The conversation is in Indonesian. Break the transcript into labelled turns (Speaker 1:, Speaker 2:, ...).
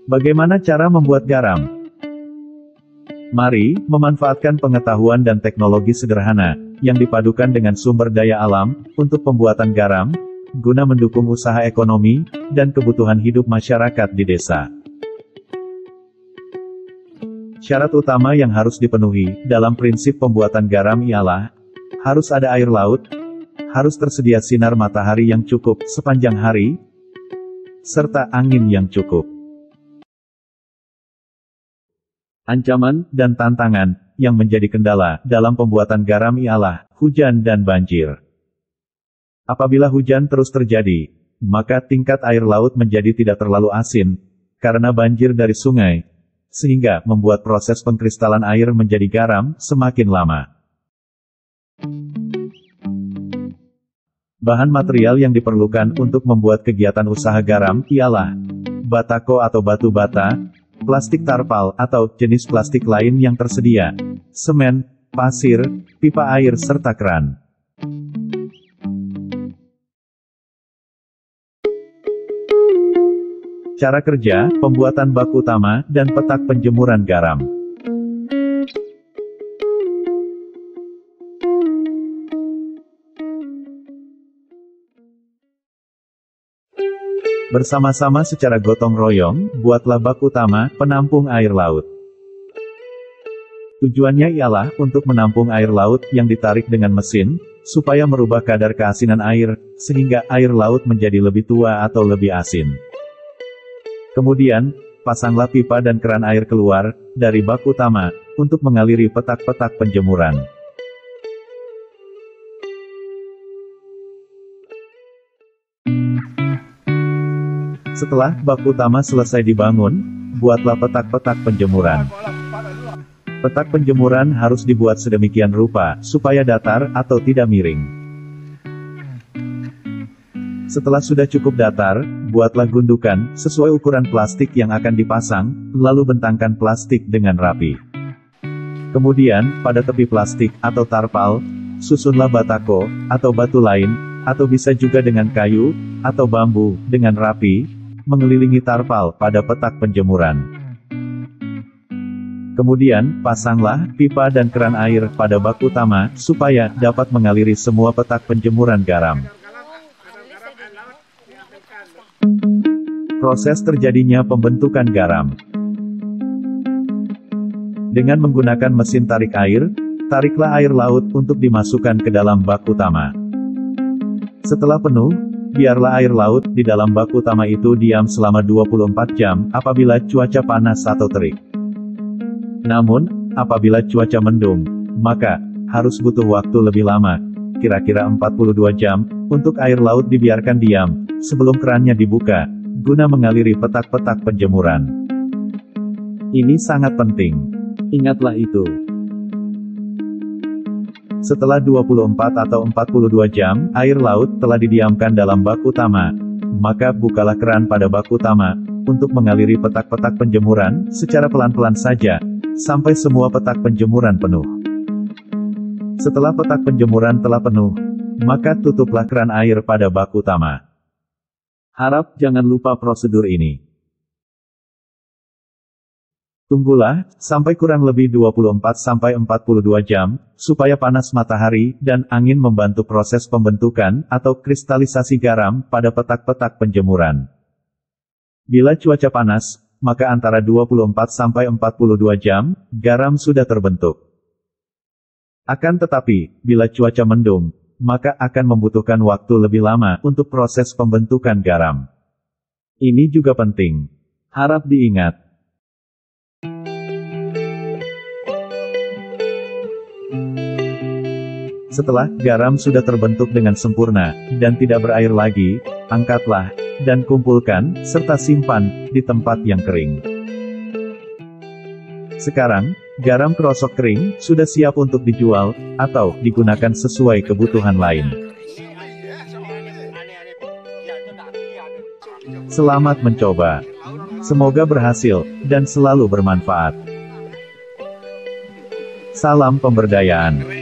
Speaker 1: Bagaimana cara membuat garam? Mari memanfaatkan pengetahuan dan teknologi sederhana yang dipadukan dengan sumber daya alam untuk pembuatan garam, guna mendukung usaha ekonomi dan kebutuhan hidup masyarakat di desa. Syarat utama yang harus dipenuhi dalam prinsip pembuatan garam ialah harus ada air laut, harus tersedia sinar matahari yang cukup sepanjang hari, serta angin yang cukup. Ancaman dan tantangan yang menjadi kendala dalam pembuatan garam ialah hujan dan banjir. Apabila hujan terus terjadi, maka tingkat air laut menjadi tidak terlalu asin karena banjir dari sungai, sehingga membuat proses pengkristalan air menjadi garam semakin lama. Bahan material yang diperlukan untuk membuat kegiatan usaha garam ialah batako atau batu bata, plastik tarpal atau jenis plastik lain yang tersedia, semen, pasir, pipa air serta keran. Cara kerja, pembuatan bak utama, dan petak penjemuran garam. Bersama-sama secara gotong royong, buatlah bak utama, penampung air laut. Tujuannya ialah untuk menampung air laut yang ditarik dengan mesin, supaya merubah kadar keasinan air, sehingga air laut menjadi lebih tua atau lebih asin. Kemudian, pasanglah pipa dan keran air keluar dari bak utama, untuk mengaliri petak-petak penjemuran. Setelah bak utama selesai dibangun, buatlah petak-petak penjemuran. Petak penjemuran harus dibuat sedemikian rupa, supaya datar atau tidak miring. Setelah sudah cukup datar, buatlah gundukan sesuai ukuran plastik yang akan dipasang, lalu bentangkan plastik dengan rapi. Kemudian, pada tepi plastik atau tarpal, susunlah batako atau batu lain, atau bisa juga dengan kayu atau bambu dengan rapi, mengelilingi tarpal pada petak penjemuran. Kemudian, pasanglah pipa dan keran air pada bak utama, supaya dapat mengaliri semua petak penjemuran garam. Proses terjadinya pembentukan garam. Dengan menggunakan mesin tarik air, tariklah air laut untuk dimasukkan ke dalam bak utama. Setelah penuh, biarlah air laut di dalam bak utama itu diam selama 24 jam, apabila cuaca panas atau terik. Namun, apabila cuaca mendung, maka harus butuh waktu lebih lama, kira-kira 42 jam, untuk air laut dibiarkan diam, sebelum kerannya dibuka, guna mengaliri petak-petak penjemuran. Ini sangat penting. Ingatlah itu. Setelah 24 atau 42 jam, air laut telah didiamkan dalam bak utama, maka bukalah keran pada bak utama, untuk mengaliri petak-petak penjemuran, secara pelan-pelan saja, sampai semua petak penjemuran penuh. Setelah petak penjemuran telah penuh, maka tutuplah keran air pada bak utama. Harap jangan lupa prosedur ini. Tunggulah, sampai kurang lebih 24-42 jam, supaya panas matahari dan angin membantu proses pembentukan atau kristalisasi garam pada petak-petak penjemuran. Bila cuaca panas, maka antara 24-42 jam, garam sudah terbentuk. Akan tetapi, bila cuaca mendung, maka akan membutuhkan waktu lebih lama untuk proses pembentukan garam. Ini juga penting. Harap diingat. Setelah garam sudah terbentuk dengan sempurna, dan tidak berair lagi, angkatlah, dan kumpulkan, serta simpan, di tempat yang kering. Sekarang, garam kerosok kering, sudah siap untuk dijual, atau digunakan sesuai kebutuhan lain. Selamat mencoba. Semoga berhasil, dan selalu bermanfaat. Salam pemberdayaan.